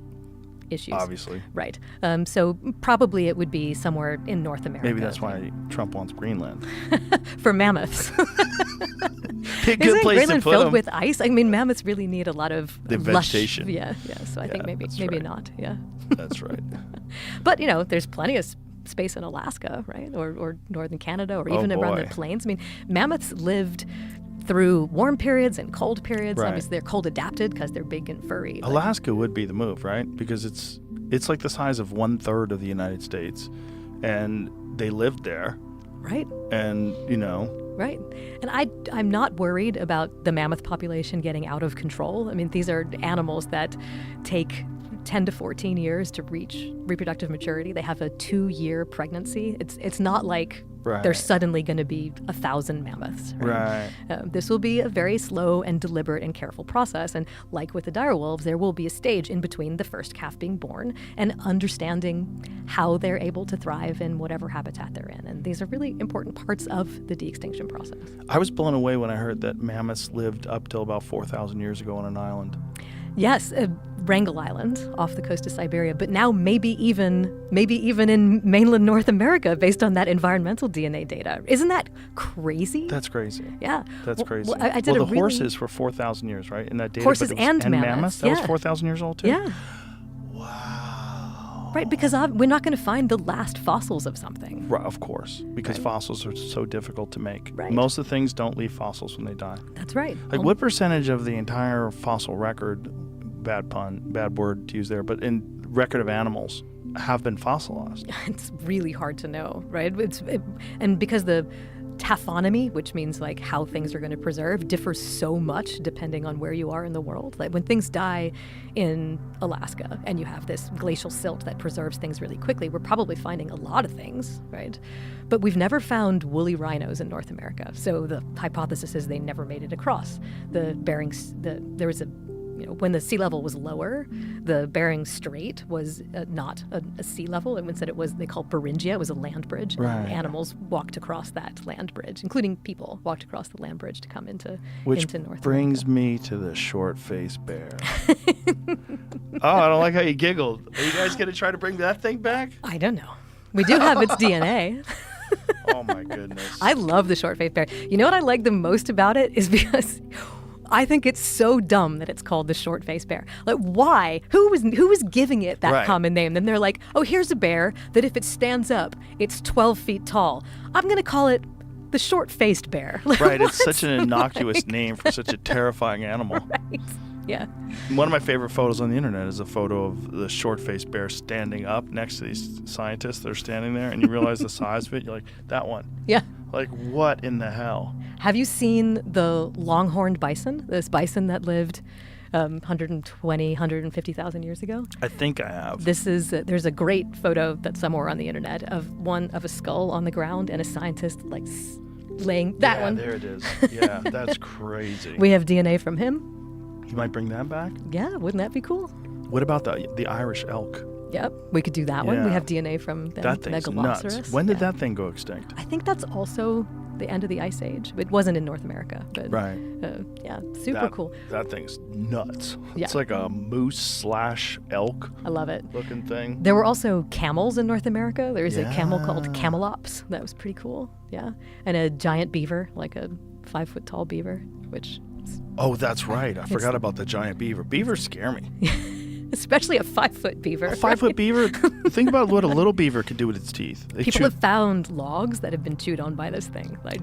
issues. Obviously. Right. So probably it would be somewhere in North America. Maybe that's why Trump wants Greenland. For mammoths. Be a good Isn't place Greenland to put filled them. with ice? I mean, mammoths really need a lot of The lush, vegetation. Yeah. So I think maybe right. not. Yeah. That's right. But there's plenty of space in Alaska, right? Or northern Canada, or Oh, even around the boy. plains. I mean, mammoths lived through warm periods and cold periods. Right. Obviously, they're cold adapted because they're big and furry. but- Alaska would be the move, right? Because it's like the size of 1/3 of the United States, and they lived there, Right. and Right. And I'm not worried about the mammoth population getting out of control. I mean, these are animals that take 10 to 14 years to reach reproductive maturity. They have a 2-year pregnancy. It's not like Right. there's suddenly going to be 1,000 mammoths. Right. This will be a very slow and deliberate and careful process. And like with the direwolves, there will be a stage in between the first calf being born and understanding how they're able to thrive in whatever habitat they're in. And these are really important parts of the de-extinction process. I was blown away when I heard that mammoths lived up till about 4,000 years ago on an island. Yes, Wrangel Island off the coast of Siberia, but now maybe even in mainland North America based on that environmental DNA data. Isn't that crazy? That's crazy. Yeah. That's Well, crazy. well, I did the a really- horses for 4,000 years, right? In that data, Horses but it was, and mammoths, That was yeah. 4,000 years old too. Yeah. Wow. Right, because we're not going to find the last fossils of something. Right, of course, because Right. fossils are so difficult to make. Right. Most of the things don't leave fossils when they die. That's right. Like, what percentage of the entire fossil record, bad word to use there, but in record of animals have been fossilized? It's really hard to know, right? And because the taphonomy, which means like how things are going to preserve, differs so much depending on where you are in the world. Like when things die in Alaska and you have this glacial silt that preserves things really quickly, we're probably finding a lot of things, right? But we've never found woolly rhinos in North America. So the hypothesis is they never made it across. There was a when the sea level was lower, the Bering Strait was not a sea level. And instead they called Beringia. It was a land bridge. Right. And animals walked across that land bridge, including people walked across the land bridge to come into Which North brings America. me to the short-faced bear. I don't like how you giggled. Are you guys going to try to bring that thing back? I don't know. We do have its DNA. Oh, my goodness. I love the short-faced bear. You know what I like the most about it is because I think it's so dumb that it's called the short-faced bear. Like, why? Who was giving it that Right. common name? Then they're like, oh, here's a bear that if it stands up, it's 12 feet tall. I'm going to call it the short-faced bear. Like, Right, it's what? such an innocuous name for such a terrifying animal. Right. Yeah. One of my favorite photos on the internet is a photo of the short-faced bear standing up next to these scientists that are standing there, and you realize the size of it. You're like, that one. Yeah. Like, what in the hell? Have you seen the longhorned bison? This bison that lived 150,000 years ago? I think I have. There's a great photo that's somewhere on the internet of a skull on the ground and a scientist laying that Yeah, one. there it is. Yeah, that's crazy. We have DNA from him. You might bring that back? Yeah, wouldn't that be cool? What about the Irish elk? Yep, we could do that one. We Yeah. have DNA from the That thing's Megaloceros. nuts. When did Yeah. that thing go extinct? I think that's also the end of the Ice Age. It wasn't in North America, but Right. yeah, super cool. That thing's nuts. Yeah. It's like a moose/elk I love it. looking thing. There were also camels in North America. There was a camel called Yeah. Camelops. That was pretty cool. Yeah. And a giant beaver, like a 5-foot tall beaver, which, Oh, that's right. I forgot about the giant beaver. Beavers scare me. especially a 5-foot beaver. A 5-foot beaver. Think about what a little beaver could do with its teeth. They People chew- have found logs that have been chewed on by this thing. Like,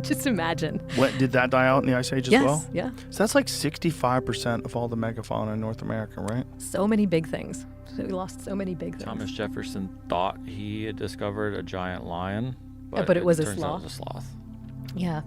just imagine. Did that die out in the Ice Age as Yes. well? Yeah. So that's like 65% of all the megafauna in North America, right? So many big things. So we lost so many big things. Thomas Jefferson thought he had discovered a giant lion, but it was a turns out sloth. it was a sloth. Yeah.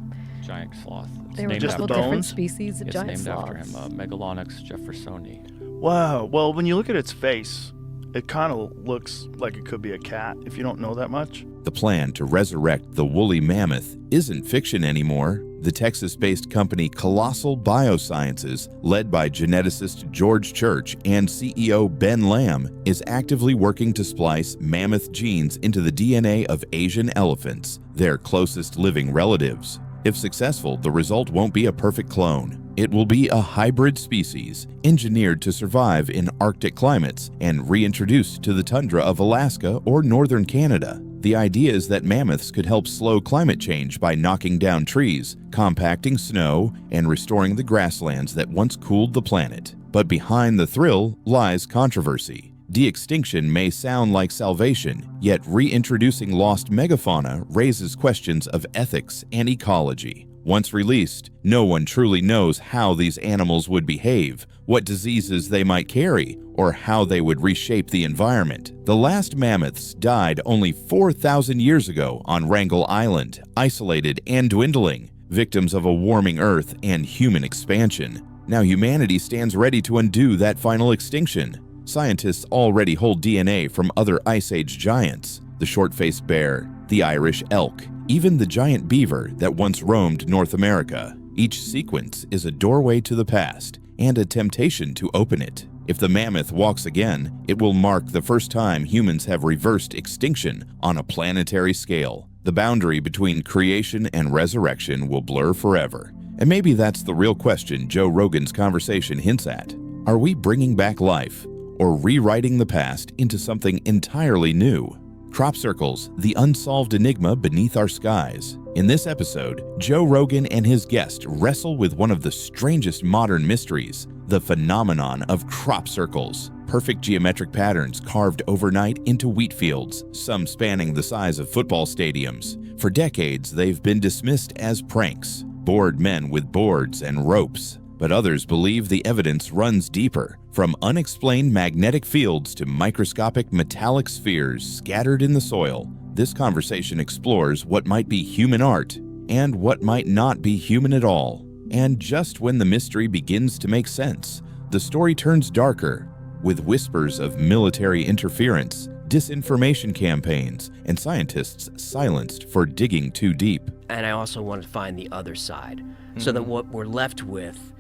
Giant sloth. It's There were named just after the multiple different bones? species of It's giant named sloths. after him, Megalonyx jeffersoni. Wow. Well, when you look at its face, it kind of looks like it could be a cat if you don't know that much. The plan to resurrect the woolly mammoth isn't fiction anymore. The Texas-based company Colossal Biosciences, led by geneticist George Church and CEO Ben Lamb, is actively working to splice mammoth genes into the DNA of Asian elephants, their closest living relatives. If successful, the result won't be a perfect clone. It will be a hybrid species, engineered to survive in Arctic climates and reintroduced to the tundra of Alaska or northern Canada. The idea is that mammoths could help slow climate change by knocking down trees, compacting snow, and restoring the grasslands that once cooled the planet. But behind the thrill lies controversy. De-extinction may sound like salvation, yet reintroducing lost megafauna raises questions of ethics and ecology. Once released, no one truly knows how these animals would behave, what diseases they might carry, or how they would reshape the environment. The last mammoths died only 4,000 years ago on Wrangel Island, isolated and dwindling, victims of a warming Earth and human expansion. Now humanity stands ready to undo that final extinction. Scientists already hold DNA from other Ice Age giants, the short-faced bear, the Irish elk, even the giant beaver that once roamed North America. Each sequence is a doorway to the past and a temptation to open it. If the mammoth walks again, it will mark the first time humans have reversed extinction on a planetary scale. The boundary between creation and resurrection will blur forever. And maybe that's the real question Joe Rogan's conversation hints at. Are we bringing back life or rewriting the past into something entirely new? Crop circles, the unsolved enigma beneath our skies. In this episode, Joe Rogan and his guest wrestle with one of the strangest modern mysteries, the phenomenon of crop circles. Perfect geometric patterns carved overnight into wheat fields, some spanning the size of football stadiums. For decades, they've been dismissed as pranks, bored men with boards and ropes. But others believe the evidence runs deeper, from unexplained magnetic fields to microscopic metallic spheres scattered in the soil. This conversation explores what might be human art and what might not be human at all. And just when the mystery begins to make sense, the story turns darker, with whispers of military interference, disinformation campaigns, and scientists silenced for digging too deep. And I also want to find the other side, so that what we're left with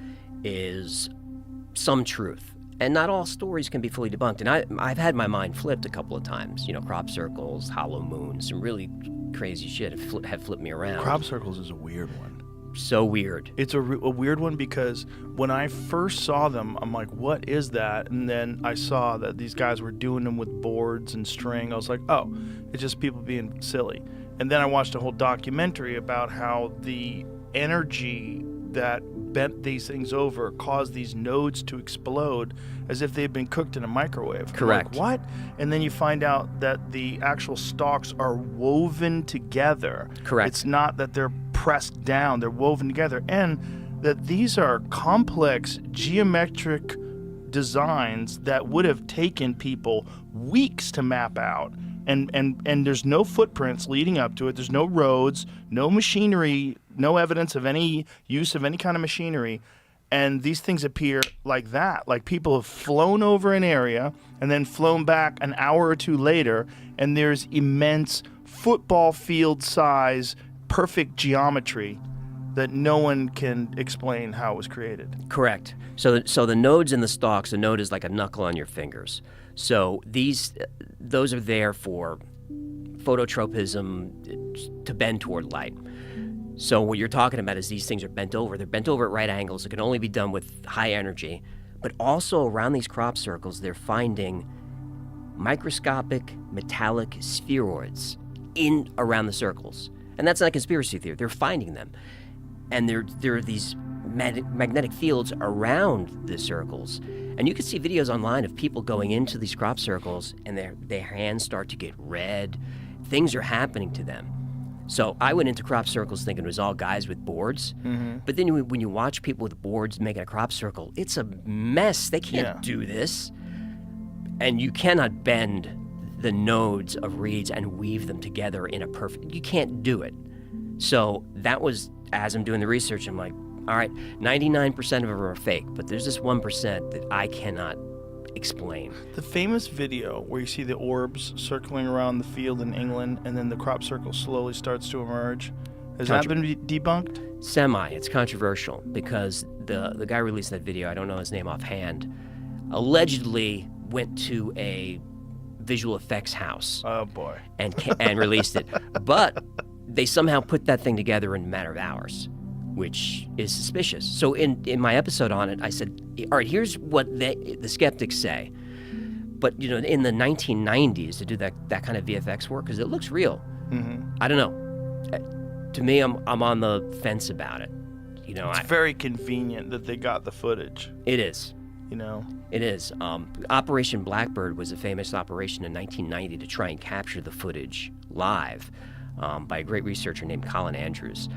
is some truth. And not all stories can be fully debunked. And I've had my mind flipped a couple of times. You know, crop circles, hollow moons, some really crazy shit have flipped me around. Crop circles is a weird one. So weird. It's a weird one because when I first saw them, I'm like, what is that? And then I saw that these guys were doing them with boards and string. I was like, oh, it's just people being silly. And then I watched a whole documentary about how the energy that bent these things over caused these nodes to explode as if they had been cooked in a microwave. Correct. I'm like, what? And then you find out that the actual stalks are woven together. Correct. It's not that they're pressed down, they're woven together. And that these are complex geometric designs that would have taken people weeks to map out. And there's no footprints leading up to it. There's no roads, no machinery, no evidence of any use of any kind of machinery. And these things appear like that. Like people have flown over an area and then flown back an hour or two later, and there's immense football field size, perfect geometry that no one can explain how it was created. Correct. So the nodes in the stalks, a node is like a knuckle on your fingers. So those are there for phototropism, to bend toward light. So what you're talking about is these things are bent over. They're bent over at right angles. It can only be done with high energy. But also around these crop circles, they're finding microscopic metallic spheroids in around the circles. And that's not a conspiracy theory. They're finding them. And there are these magnetic fields around the circles. And you can see videos online of people going into these crop circles and their hands start to get red. Things are happening to them. So I went into crop circles thinking it was all guys with boards. Mm-hmm. But then when you watch people with boards making a crop circle, it's a mess. They can't do this. And you cannot bend the nodes of reeds and weave them together in a perfect... You can't do it. So that was, as I'm doing the research, I'm like, all right, 99% of them are fake, but there's this 1% that I cannot explain. The famous video where you see the orbs circling around the field in England and then the crop circle slowly starts to emerge, has that been debunked? Semi. It's controversial because the guy released that video, I don't know his name offhand, allegedly went to a visual effects house. Oh, boy. And released it. But they somehow put that thing together in a matter of hours, which is suspicious. So in my episode on it, I said, all right, here's what the skeptics say. But, you know, in the 1990s to do that kind of VFX work, because it looks real. Mm-hmm. I don't know. To me, I'm on the fence about it. You know, it's very convenient that they got the footage. It is. You know? It is. Operation Blackbird was a famous operation in 1990 to try and capture the footage live by a great researcher named Colin Andrews.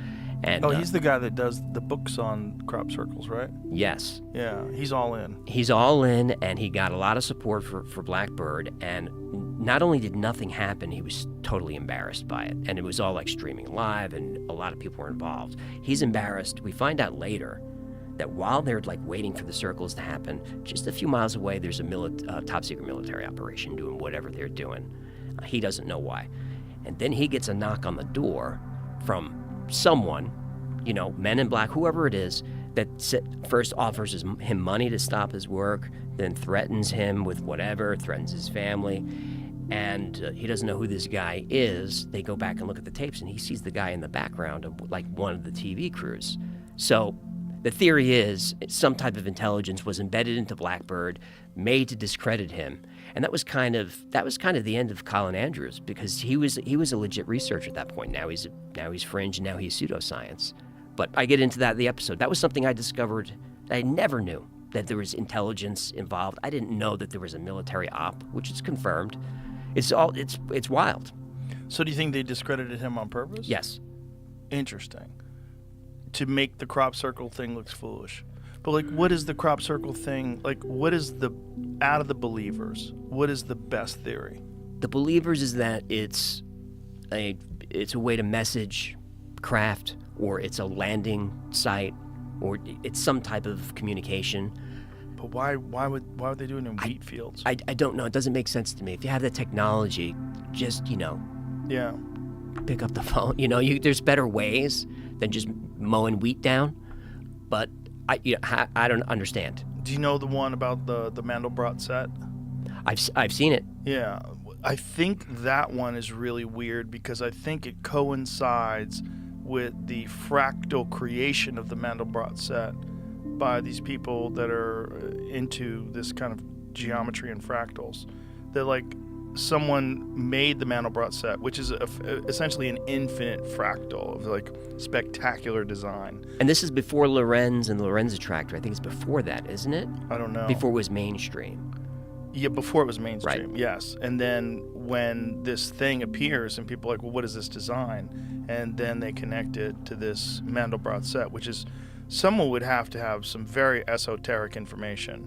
And he's the guy that does the books on crop circles, right? yes, Yeah, he's all in. he's all in, and he got a lot of support for Blackbird. And not only did nothing happen, he was totally embarrassed by it, and it was all like streaming live, and a lot of people were involved. He's embarrassed. We find out later that while they're like waiting for the circles to happen, just a few miles away, there's a top secret military operation doing whatever they're doing. He doesn't know why. And then he gets a knock on the door from someone, Men in Black, whoever it is, that first offers him money to stop his work, then threatens him with whatever, threatens his family. And he doesn't know who this guy is. They go back and look at the tapes, and he sees the guy in the background of like one of the TV crews. So the theory is some type of intelligence was embedded into Blackbird, made to discredit him. And that was kind of the end of Colin Andrews, because he was a legit researcher at that point. Now he's fringe, and now he's pseudoscience. But I get into that in the episode. That was something I discovered that I never knew, that there was intelligence involved. I didn't know that there was a military op, which is confirmed. It's wild. So do you think they discredited him on purpose? Yes. Interesting. To make the crop circle thing look foolish. But like, what is the crop circle thing? Like, what is out of the believers, what is the best theory? The believers is that it's a way to message craft, or it's a landing site, or it's some type of communication. But why would they do it in wheat fields? I don't know. It doesn't make sense to me. If you have the technology, just Yeah. pick up the phone. There's better ways than just mowing wheat down. But I don't understand. Do you know the one about the Mandelbrot set? I've seen it. Yeah. I think that one is really weird because I think it coincides with the fractal creation of the Mandelbrot set by these people that are into this kind of geometry and fractals. They're like, someone made the Mandelbrot set, which is essentially an infinite fractal of like spectacular design. And this is before Lorenz and the Lorenz attractor. I think it's before that, isn't it? I don't know. Before it was mainstream. Yeah, before it was mainstream, Right. Yes. And then when this thing appears and people are like, well, what is this design? And then they connect it to this Mandelbrot set, which is, someone would have to have some very esoteric information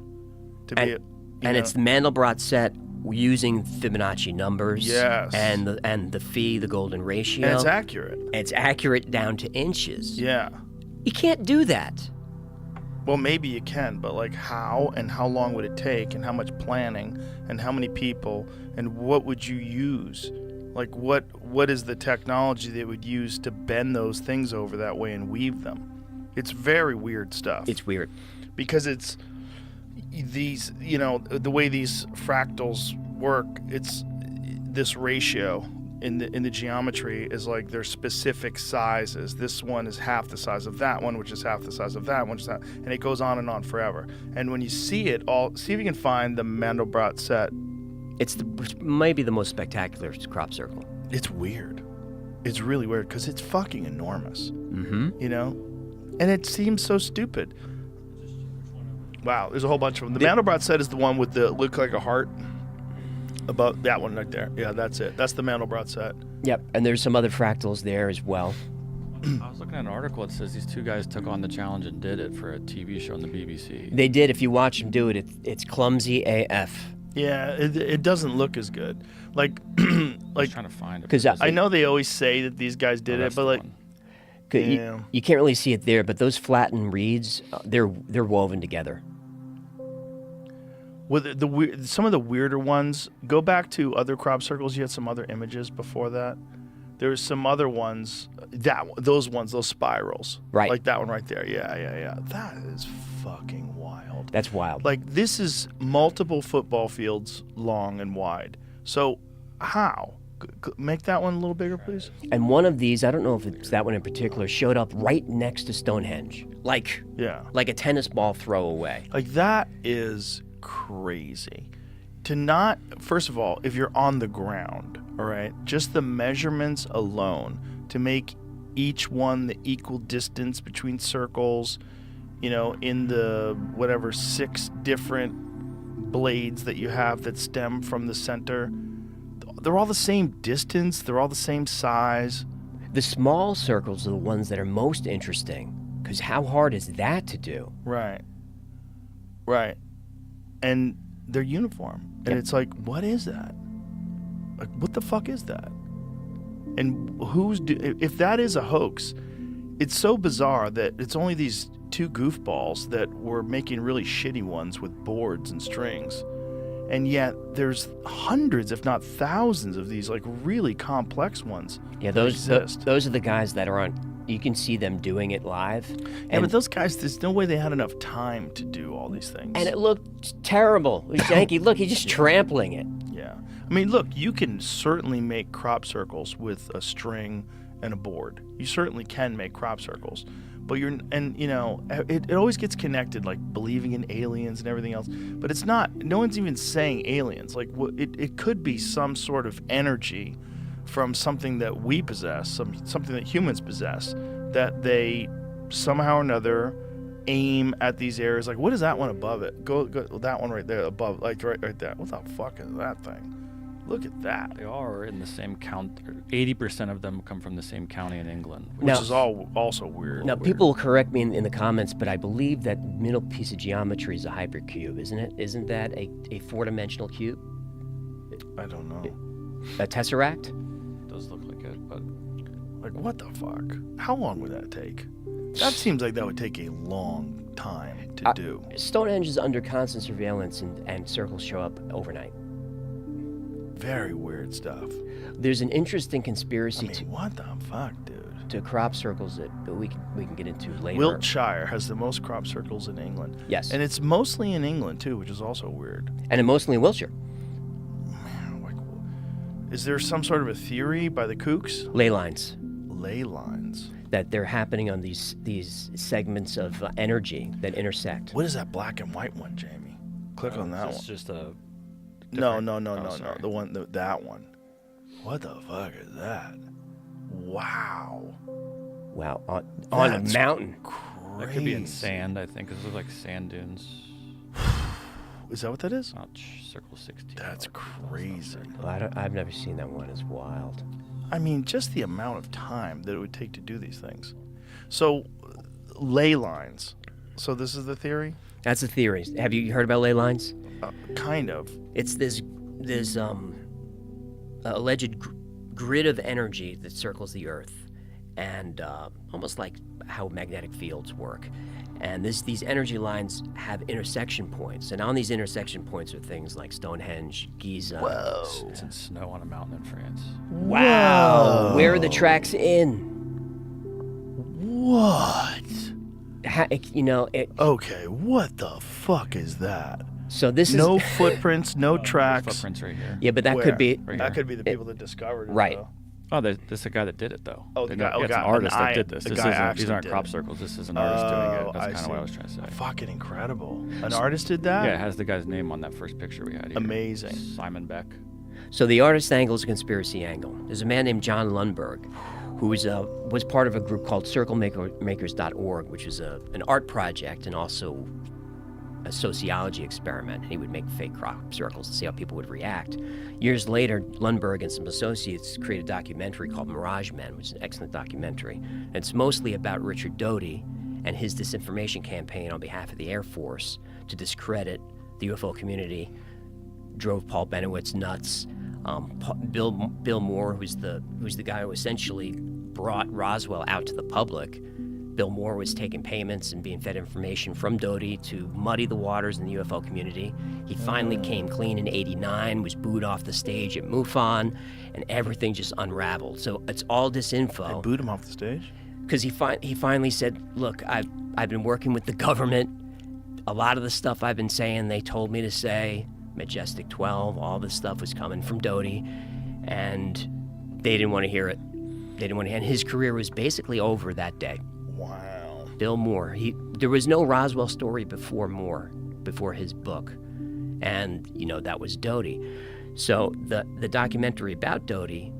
to be... It's the Mandelbrot set using Fibonacci numbers. Yes. And the phi, the golden ratio. And it's accurate. It's accurate down to inches. Yeah. You can't do that. Well, maybe you can, but like how, and how long would it take, and how much planning, and how many people, and what would you use? Like what is the technology they would use to bend those things over that way and weave them? It's very weird stuff. It's weird. Because it's these, the way these fractals work, it's this ratio in the geometry is like there's specific sizes. This one is half the size of that one, which is half the size of that one, and it goes on and on forever. And when you see it all, see if you can find the Mandelbrot set. It's maybe the most spectacular crop circle. It's weird. It's really weird because it's fucking enormous. Mm-hmm. And it seems so stupid. Wow, there's a whole bunch of them. The Mandelbrot set is the one with the look like a heart. About that one right there. Yeah, that's it. That's the Mandelbrot set. Yep, and there's some other fractals there as well. I was looking at an article that says these two guys took on the challenge and did it for a TV show on the BBC. They did. If you watch them do it, it's clumsy AF. Yeah, it doesn't look as good. Like, I was trying to find it. Because I know they always say that these guys did it, but like, yeah. you can't really see it there. But those flattened reeds, they're woven together. With some of the weirder ones, go back to other crop circles. You had some other images before that. There's some other ones. Those spirals. Right. Like that one right there. Yeah. That is fucking wild. That's wild. Like, this is multiple football fields long and wide. So how? Make that one a little bigger, please. And one of these, I don't know if it's that one in particular, showed up right next to Stonehenge. Like a tennis ball throw away. Like, that is crazy. To not, first of all, if you're on the ground, all right, just the measurements alone to make each one the equal distance between circles, in the whatever 6 different blades that you have that stem from the center, they're all the same distance, they're all the same size. The small circles are the ones that are most interesting, because how hard is that to do? Right. And they're uniform. And it's like, what is that? Like, what the fuck is that? And if that is a hoax, it's so bizarre that it's only these two goofballs that were making really shitty ones with boards and strings. And yet there's hundreds, if not thousands, of these like really complex ones. Yeah, that those exist. those are the guys that are on. You can see them doing it live. Yeah, but those guys, there's no way they had enough time to do all these things. And it looked terrible. It was janky. Look, he's just trampling it. Yeah. I mean, look, you can certainly make crop circles with a string and a board. You certainly can make crop circles. But it always gets connected, like believing in aliens and everything else. But it's not, no one's even saying aliens. Like, it could be some sort of energy from something that we possess, something that humans possess, that they somehow or another aim at these areas. Like, what is that one above it? Go that one right there above, like right there. What the fuck is that thing? Look at that. They are in the same count. 80% of them come from the same county in England. Which is also weird. Now, people will correct me in the comments, but I believe that middle piece of geometry is a hypercube, isn't it? Isn't that a four-dimensional cube? I don't know. A tesseract? It does look like it, but... Like, what the fuck? How long would that take? That seems like that would take a long time to do. Stonehenge is under constant surveillance, and circles show up overnight. Very weird stuff. There's an interesting conspiracy what the fuck, dude? To crop circles that we can get into later. Wiltshire has the most crop circles in England. Yes. And it's mostly in England, too, which is also weird. And mostly in Wiltshire. Man, is there some sort of a theory by the kooks? Ley lines. Ley lines. That they're happening on these segments of energy that intersect. What is that black and white one, Jamie? Click on that one. It's just a... No. Sorry. That one. What the fuck is that? Wow. Wow, on a mountain. Crazy. That could be in sand, I think. Those are like sand dunes. Is that what that is? Circle 16. That's crazy. Well, I've never seen that one. It's wild. I mean, just the amount of time that it would take to do these things. So, ley lines. So this is the theory? That's a theory. Have you heard about ley lines? Kind of. It's this alleged grid of energy that circles the Earth, and almost like how magnetic fields work. And these energy lines have intersection points, and on these intersection points are things like Stonehenge, Giza. Whoa. It's in snow on a mountain in France. Wow. Whoa. Where are the tracks in? What? Okay, what the fuck is that? So this is no footprints, no tracks. Footprints right here. Yeah, but that Where? could be Right That here. could be the people that discovered it. Right. Though. Oh, there's a guy that did it, though. Oh, They're the guy- not- oh, it's guy- an artist an that eye- did this. the This guy isn't, actually these aren't did crop it. circles. This is an artist doing it. That's I kind of what see. I was trying to say. Fucking incredible. An artist did that? Yeah, it has the guy's name on that first picture we had here. Amazing. Simon Beck. So the artist angle is a conspiracy angle. There's a man named John Lundberg, who was part of a group called CircleMakers.org, which is an art project and also a sociology experiment. And he would make fake crop circles to see how people would react. Years later, Lundberg and some associates created a documentary called Mirage Men, which is an excellent documentary. And it's mostly about Richard Doty and his disinformation campaign on behalf of the Air Force to discredit the UFO community. Drove Paul Benowitz nuts. Bill Moore, who's the guy who essentially brought Roswell out to the public. Bill Moore was taking payments and being fed information from Doty to muddy the waters in the UFO community. He finally came clean in '89, was booed off the stage at MUFON, and everything just unraveled. So it's all disinfo. They booed him off the stage? Because he finally said, look, I've been working with the government. A lot of the stuff I've been saying, they told me to say. Majestic 12, all this stuff was coming from Doty, and they didn't want to hear it. And his career was basically over that day. Wow. Bill Moore, there was no Roswell story before his book, and that was Doty. So the documentary about Doty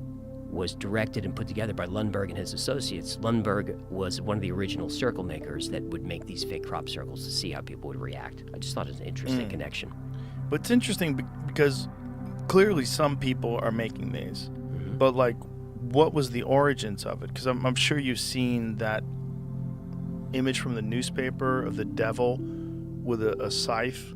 was directed and put together by Lundberg and his associates. Lundberg was one of the original circle makers that would make these fake crop circles to see how people would react. I just thought it was an interesting connection. But it's interesting because clearly some people are making these. But, like, what was the origins of it? Because I'm sure you've seen that image from the newspaper of the devil with a scythe.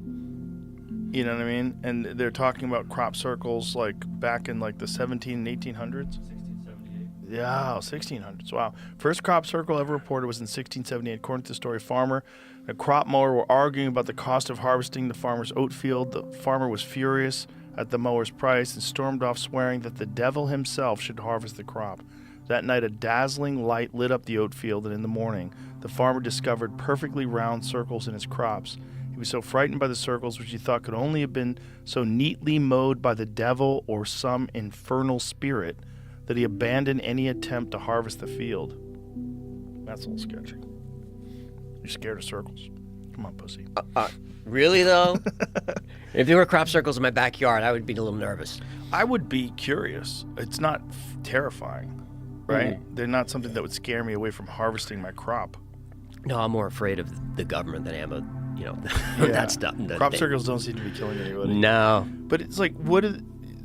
You know what I mean? And they're talking about crop circles like back in like the 17 and 1800s. 1678. Yeah, 1600s. Wow. First crop circle ever reported was in 1678. According to the story, farmer and a crop mower were arguing about the cost of harvesting the farmer's oat field. The farmer was furious at the mower's price and stormed off, swearing that the devil himself should harvest the crop. That night, a dazzling light lit up the oat field, and in the morning, the farmer discovered perfectly round circles in his crops. He was so frightened by the circles, which he thought could only have been so neatly mowed by the devil or some infernal spirit, that he abandoned any attempt to harvest the field. That's a little sketchy. You're scared of circles. Come on, pussy. Really, though? If there were crop circles in my backyard, I would be a little nervous. I would be curious. It's not terrifying, right? They're not something that would scare me away from harvesting my crop. No, I'm more afraid of the government than I am that stuff. Crop circles don't seem to be killing anybody. No. But it's like,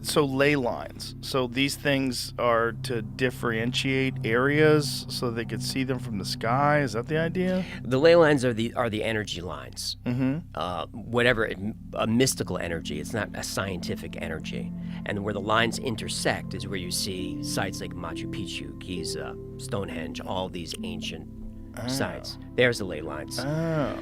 so ley lines. So these things are to differentiate areas so they could see them from the sky. Is that the idea? The ley lines are the energy lines. Mm-hmm. A mystical energy. It's not a scientific energy. And where the lines intersect is where you see sites like Machu Picchu, Giza, Stonehenge, all these ancient sites. There's the ley lines. Oh.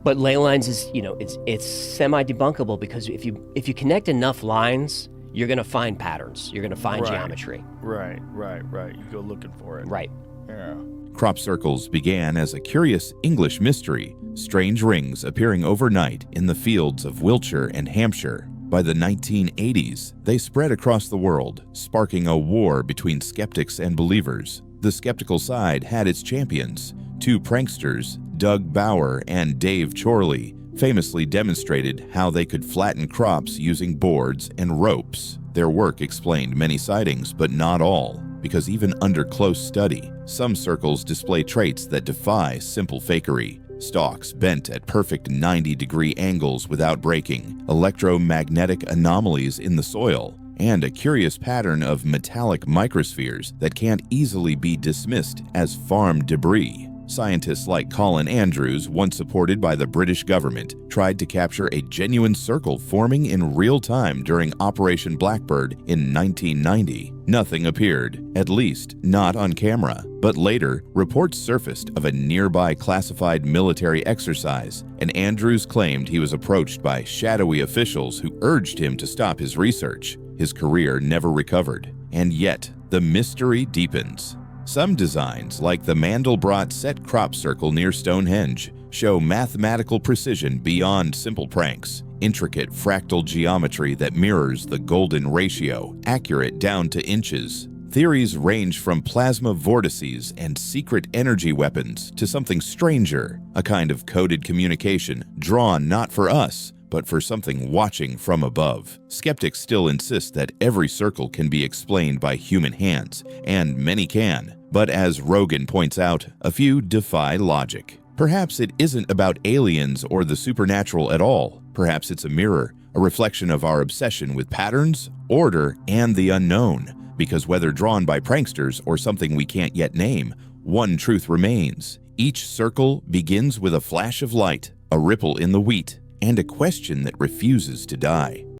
But ley lines is, it's semi-debunkable, because if you connect enough lines, you're going to find patterns. You're going to find geometry. Right. You go looking for it. Right. Yeah. Crop circles began as a curious English mystery, strange rings appearing overnight in the fields of Wiltshire and Hampshire. By the 1980s, they spread across the world, sparking a war between skeptics and believers. The skeptical side had its champions. Two pranksters, Doug Bauer and Dave Chorley, famously demonstrated how they could flatten crops using boards and ropes. Their work explained many sightings, but not all, because even under close study, some circles display traits that defy simple fakery. Stalks bent at perfect 90-degree angles without breaking, electromagnetic anomalies in the soil, and a curious pattern of metallic microspheres that can't easily be dismissed as farm debris. Scientists like Colin Andrews, once supported by the British government, tried to capture a genuine circle forming in real time during Operation Blackbird in 1990. Nothing appeared, at least not on camera. But later, reports surfaced of a nearby classified military exercise, and Andrews claimed he was approached by shadowy officials who urged him to stop his research. His career never recovered. And yet, the mystery deepens. Some designs, like the Mandelbrot set crop circle near Stonehenge, show mathematical precision beyond simple pranks, intricate fractal geometry that mirrors the golden ratio, accurate down to inches. Theories range from plasma vortices and secret energy weapons to something stranger, a kind of coded communication drawn not for us, but for something watching from above. Skeptics still insist that every circle can be explained by human hands, and many can. But as Rogan points out, a few defy logic. Perhaps it isn't about aliens or the supernatural at all. Perhaps it's a mirror, a reflection of our obsession with patterns, order, and the unknown. Because whether drawn by pranksters or something we can't yet name, one truth remains. Each circle begins with a flash of light, a ripple in the wheat, and a question that refuses to die.